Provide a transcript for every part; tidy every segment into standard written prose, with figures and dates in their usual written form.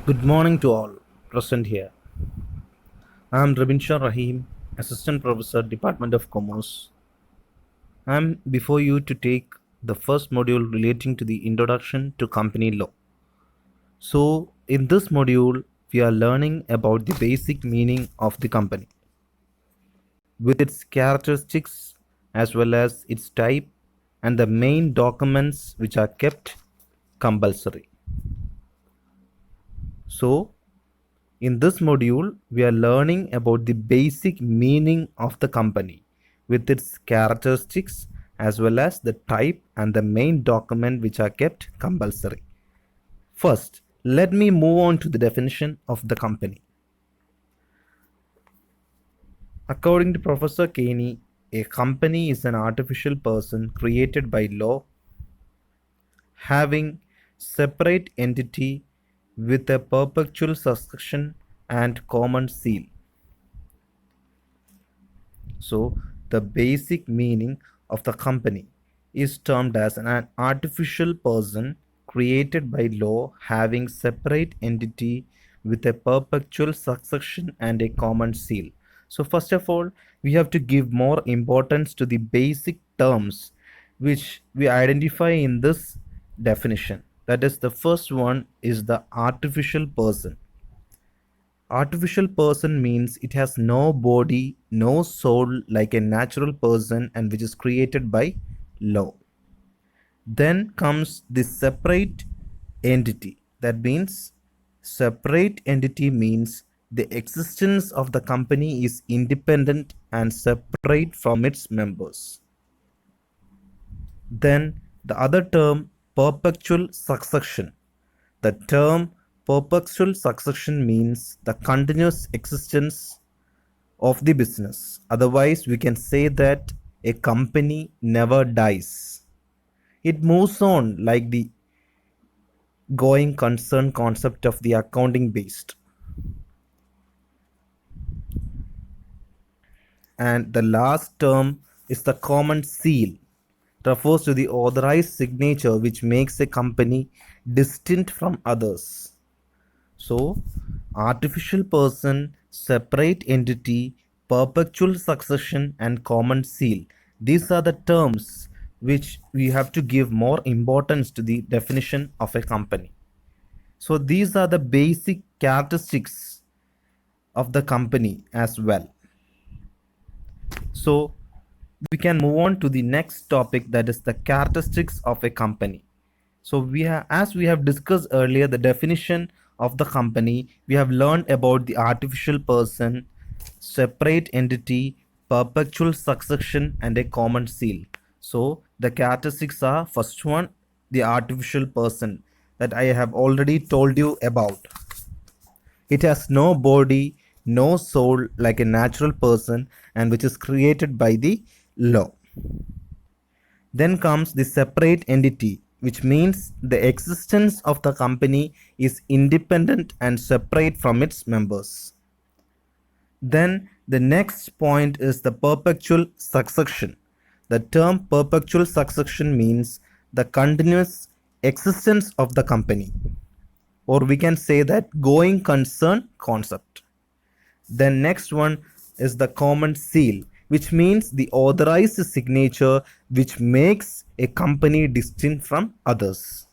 Good morning to all present here. I am Rabinsha Rahim, Assistant Professor, Department of Commerce. I am before you to take the first module relating to the introduction to company law. So, in this module, we are learning about the basic meaning of the company with its characteristics as well as its type and the main documents which are kept compulsory. So, in this module, we are learning about the basic meaning of the company with its characteristics as well as the type and the main document which are kept compulsory. First, let me move on to the definition of the company. According to Professor Caney, a company is an artificial person created by law having separate entity with a perpetual succession and common seal. So, the basic meaning of the company is termed as an artificial person created by law having separate entity with a perpetual succession and a common seal. So, first of all, we have to give more importance to the basic terms which we identify in this definition. That is, the first one is the artificial person. Artificial person means it has no body, no soul like a natural person and which is created by law. Then comes the separate entity. That means separate entity means the existence of the company is independent and separate from its members. Then the other term perpetual succession. The term perpetual succession means the continuous existence of the business. Otherwise, we can say that a company never dies. It moves on like the going concern concept of the accounting based. And the last term is the common seal. Refers to the authorized signature which makes a company distinct from others. So, artificial person, separate entity, perpetual succession, and common seal. These are the terms which we have to give more importance to the definition of a company. So, these are the basic characteristics of the company as well. So, we can move on to the next topic, that is the characteristics of a company. So as we have discussed earlier the definition of the company, we have learned about the artificial person, separate entity, perpetual succession and a common seal. So the characteristics are, first one, the artificial person that I have already told you about. It has no body, no soul like a natural person and which is created by the law. Then comes the separate entity, which means the existence of the company is independent and separate from its members. Then the next point is the perpetual succession. The term perpetual succession means the continuous existence of the company, or we can say that going concern concept. Then next one is the common seal, which means the authorized signature which makes a company distinct from others.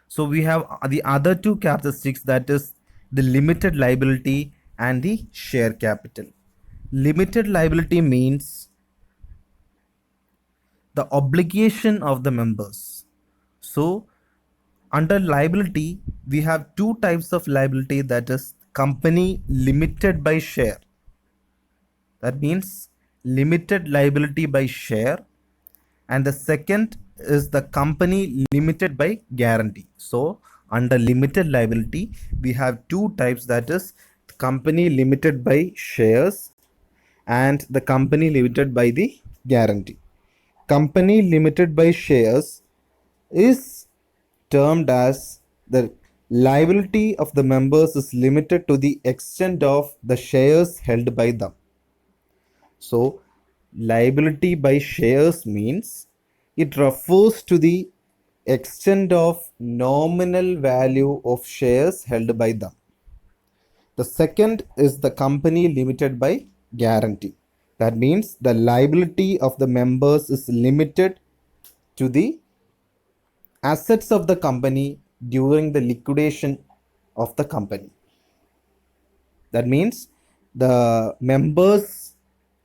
So we have the other two characteristics, that is the limited liability and the share capital. Limited liability means the obligation of the members. So under liability, we have two types of liability, that is company limited by share. That means limited liability by share, and the second is the company limited by guarantee. So under limited liability, we have two types, that is company limited by shares and the company limited by the guarantee. Company limited by shares is termed as the liability of the members is limited to the extent of the shares held by them. So, liability by shares means it refers to the extent of nominal value of shares held by them. The second is the company limited by guarantee. That means the liability of the members is limited to the assets of the company during the liquidation of the company. That means the members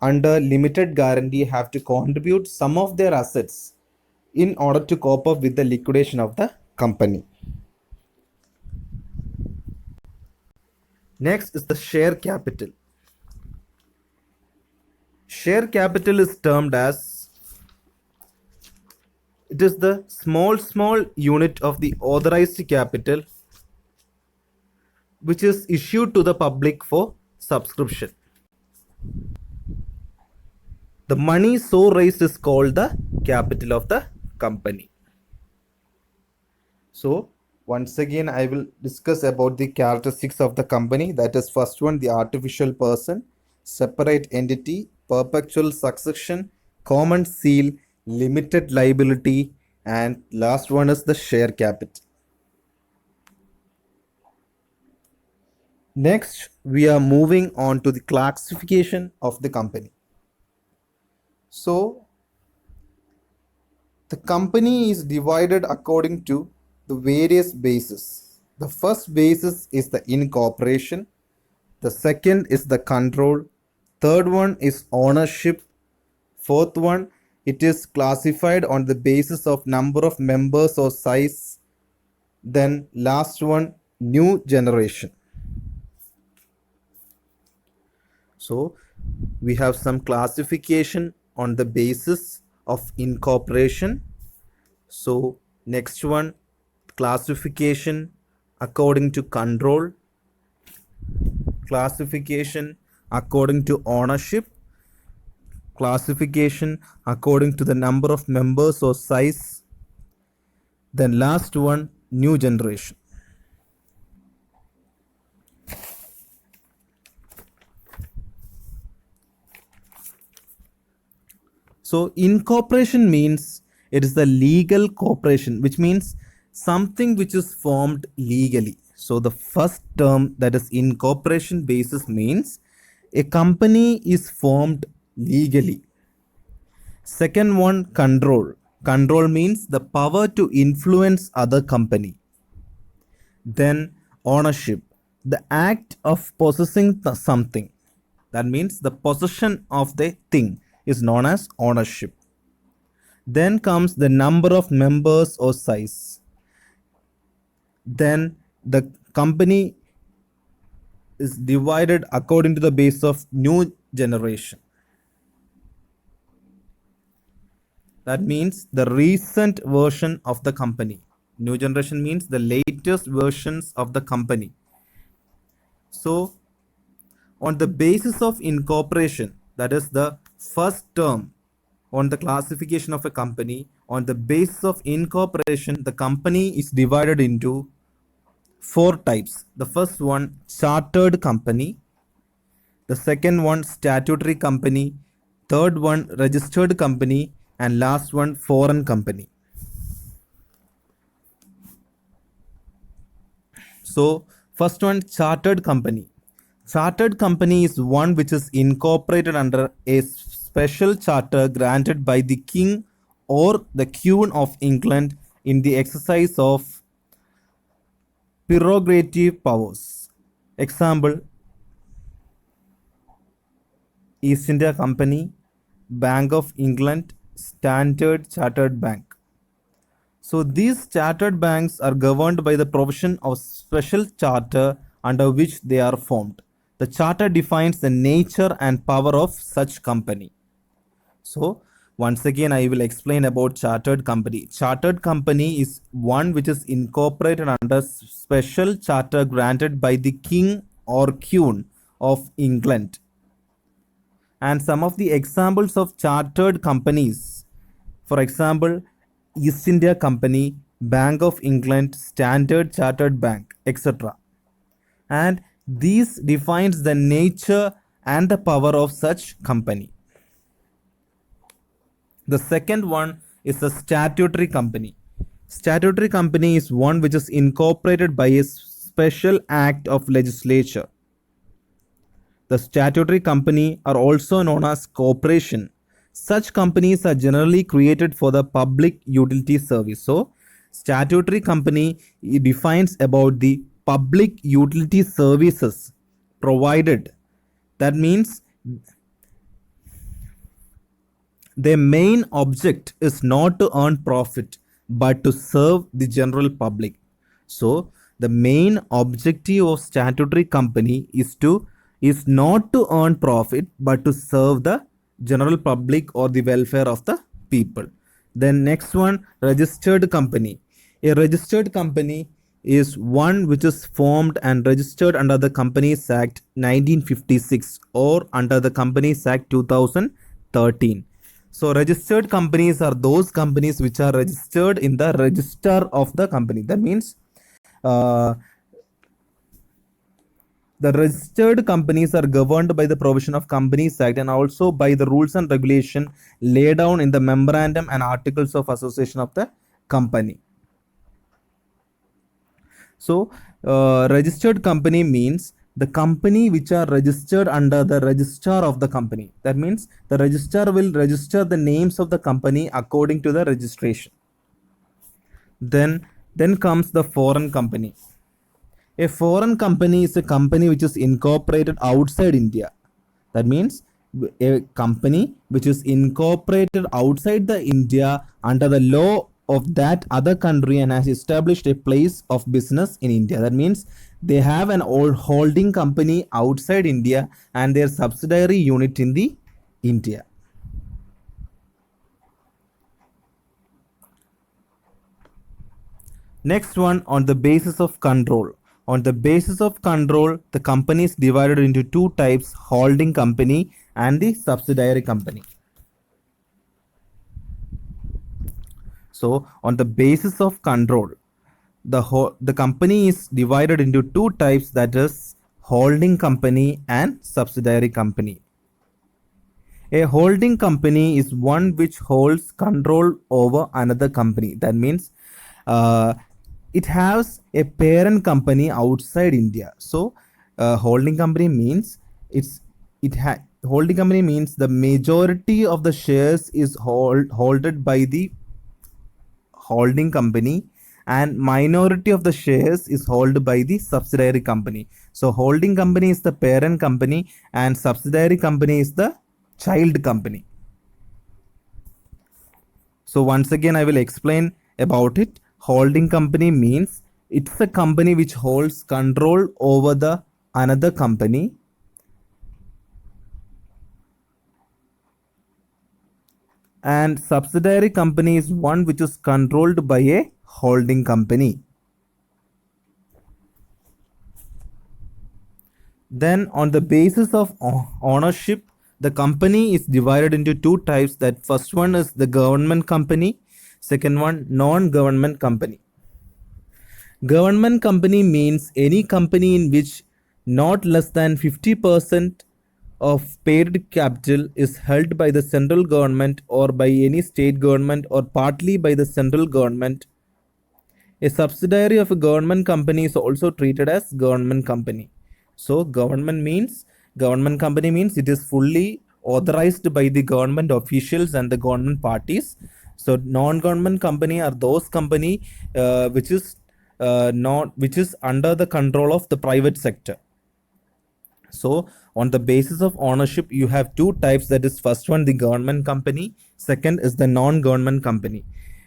under limited guarantee have to contribute some of their assets in order to cope up with the liquidation of the company. Next is the share capital. Share capital is termed as it is the small unit of the authorized capital which is issued to the public for subscription. The money so raised is called the capital of the company. So once again I will discuss about the characteristics of the company. That is, first one, the artificial person, separate entity, perpetual succession, common seal, limited liability, and last one is the share capital. Next, we are moving on to the classification of the company. So the company is divided according to the various bases. The first basis is the incorporation. The second is the control. Third one is ownership. Fourth one, it is classified on the basis of number of members or size. Then last one, new generation. So we have some classification on the basis of incorporation. So next one, classification according to control, classification according to ownership, classification according to the number of members or size, then last one, new generation. So incorporation means it is the legal corporation, which means something which is formed legally. So the first term, that is incorporation basis, means a company is formed legally. Second one, control. Control means the power to influence other company. Then ownership, the act of possessing something. That means the possession of the thing is known as ownership. Then comes the number of members or size. Then the company is divided according to the base of new generation. That means the recent version of the company. New generation means the latest versions of the company. So on the basis of incorporation, that is the first term on the classification of a company, on the basis of incorporation, the company is divided into four types. The first one, chartered company. The second one, statutory company. Third one, registered company. And last one, foreign company. So first one, chartered company. Chartered company is one which is incorporated under a special charter granted by the King or the Queen of England in the exercise of prerogative powers. Example, East India Company, Bank of England, Standard Chartered Bank. So these chartered banks are governed by the provision of special charter under which they are formed. The charter defines the nature and power of such company. So once again I will explain about chartered company. Chartered company is one which is incorporated under special charter granted by the King or Queen of England. And some of the examples of chartered companies, for example, East India Company, Bank of England, Standard Chartered Bank, etc. And these defines the nature and the power of such company. The second one is a statutory company. Statutory company is one which is incorporated by a special act of legislature. The statutory company are also known as corporation. Such companies are generally created for the public utility service. So, statutory company defines about the public utility services provided. That means their main object is not to earn profit but to serve the general public. So the main objective of statutory company is not to earn profit but to serve the general public or the welfare of the people. Then next one, registered company. A registered company is one which is formed and registered under the Companies Act 1956 or under the Companies Act 2013. So registered companies are those companies which are registered in the register of the company. That means uh, the registered companies are governed by the provision of Companies Act and also by the rules and regulation laid down in the memorandum and articles of association of the company. So registered company means the company which are registered under the registrar of the company. That means the registrar will register the names of the company according to the registration. Then comes the foreign company. A foreign company is a company which is incorporated outside India. That means a company which is incorporated outside the India under the law of that other country and has established a place of business in India. That means they have an old holding company outside India and their subsidiary unit in the India. Next one, on the basis of control. On the basis of control, the company is divided into two types, holding company and the subsidiary company. So on the basis of control, the company is divided into two types, that is holding company and subsidiary company. A holding company is one which holds control over another company. That means it has a parent company outside India. So holding company means holding company means the majority of the shares is holded by the holding company and minority of the shares is held by the subsidiary company. So holding company is the parent company and subsidiary company is the child company. So once again I will explain about it. Holding company means it's a company which holds control over the another company, and subsidiary company is one which is controlled by a holding company. Then on the basis of ownership, the company is divided into two types. That first one is the government company, second one non-government company. Government company means any company in which not less than 50% of paid capital is held by the central government or by any state government or partly by the central government. A subsidiary of a government company is also treated as government company. So government company means it is fully authorized by the government officials and the government parties. So non-government company are those company which is under the control of the private sector. So on the basis of ownership, you have two types. That is, first one the government company, second is the non-government company.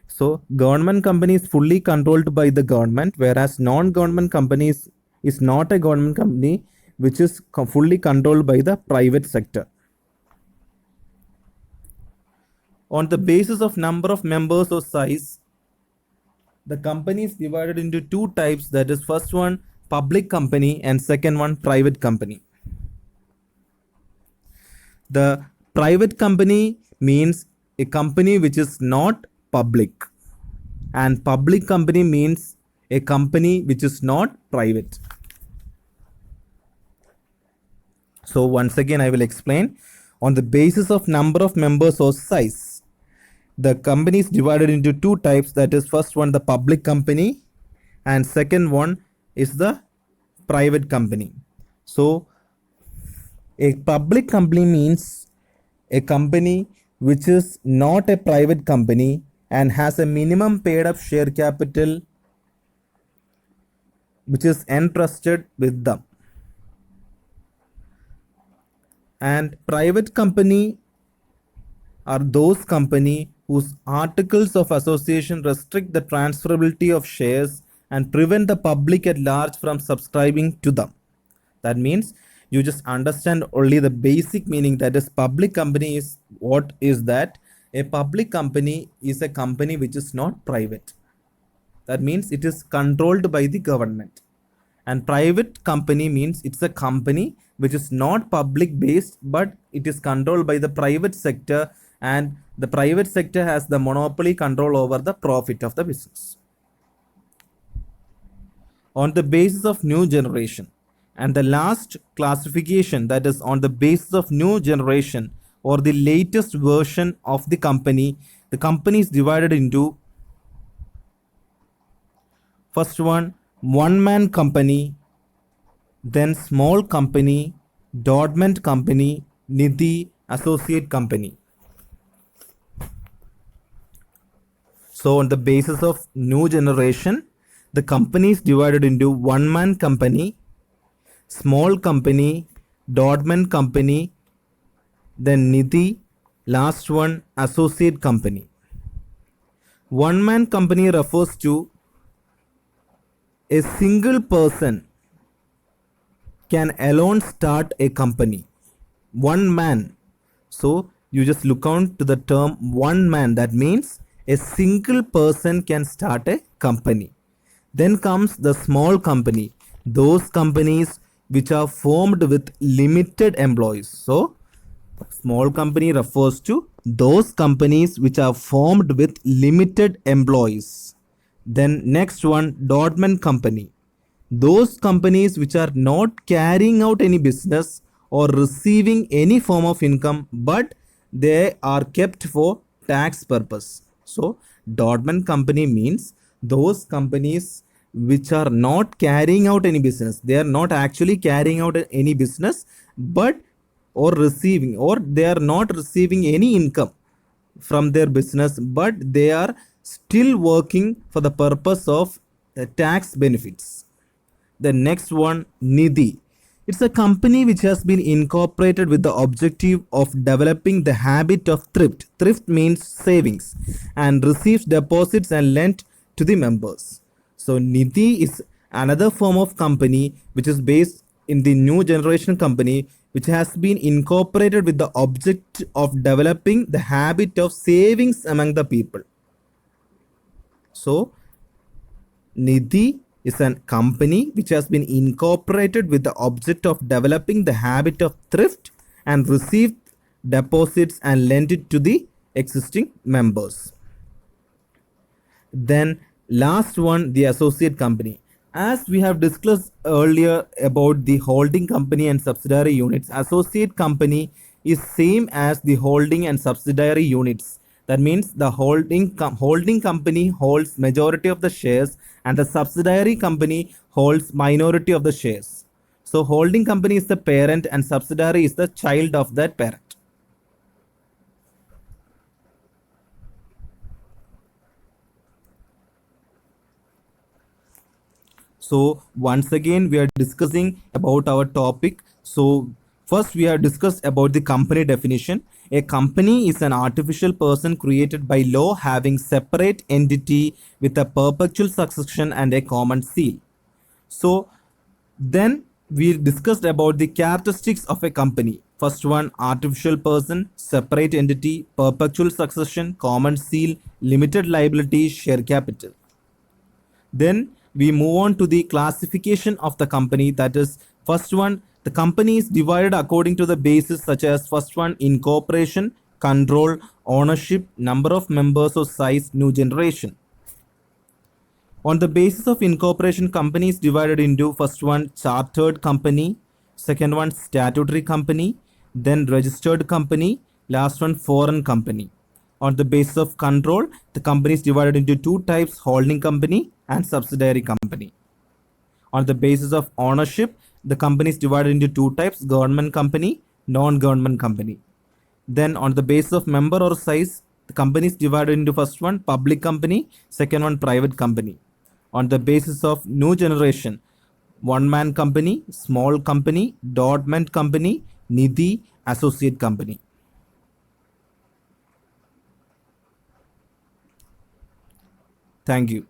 So government company is fully controlled by the government, whereas non-government companies is not a government company which is fully controlled by the private sector. On the basis of number of members or size, the company is divided into two types. That is, first one public company and second one private company. The private company means a company which is not public, and public company means a company which is not private. So once again I will explain. On the basis of number of members or size, the company is divided into two types. That is, first one, the public company, and second one is the private company. So a public company means a company which is not a private company and has a minimum paid up share capital which is entrusted with them. And private company are those company whose articles of association restrict the transferability of shares and prevent the public at large from subscribing to them. That means you just understand only the basic meaning, that is public company is what is that. A public company is a company which is not private. That means it is controlled by the government. And private company means it's a company which is not public based, but it is controlled by the private sector, and the private sector has the monopoly control over the profit of the business. On the basis of new generation, and the last classification, that is on the basis of new generation or the latest version of the company is divided into, first one man company, then small company, dormant company, nidhi, associate company. So on the basis of new generation, the company is divided into one man company, small company, dormant company, then nidhi, last one, associate company. One man company refers to a single person can alone start a company. One man. So you just look on to the term one man. That means a single person can start a company. Then comes the small company. Those companies which are formed with limited employees. So small company refers to those companies which are formed with limited employees. Then next one, dormant company. Those companies which are not carrying out any business or receiving any form of income, but they are kept for tax purpose. So dormant company means those companies which are not carrying out any business. They are not actually carrying out any business, but or receiving, or they are not receiving any income from their business, but they are still working for the purpose of tax benefits. The next one, nidhi. It's a company which has been incorporated with the objective of developing the habit of thrift. Thrift means savings, and receives deposits and lent to the members. So nidhi is another form of company which is based in the new generation company, which has been incorporated with the object of developing the habit of savings among the people. So nidhi is a company which has been incorporated with the object of developing the habit of thrift and received deposits and lent it to the existing members. Then last one, the associate company. As we have discussed earlier about the holding company and subsidiary units, associate company is same as the holding and subsidiary units. That means the holding company holds majority of the shares and the subsidiary company holds minority of the shares. So holding company is the parent and subsidiary is the child of that parent. So once again we are discussing about our topic. So first we have discussed about the company definition. A company is an artificial person created by law having separate entity with a perpetual succession and a common seal. So then we discussed about the characteristics of a company. First one, artificial person, separate entity, perpetual succession, common seal, limited liability, share capital. Then we move on to the classification of the company. That is, first one, the company is divided according to the basis such as, first one, incorporation, control, ownership, number of members or size, new generation. On the basis of incorporation, company is divided into, first one, chartered company, second one, statutory company, then registered company, last one, foreign company. On the basis of control, the company is divided into two types: holding company and subsidiary company. On the basis of ownership, the company is divided into two types: government company, non-government company. Then on the basis of member or size, the company is divided into first one public company, second one private company. On the basis of new generation, one man company, small company, dormant company, Nidhi, associate company. Thank you.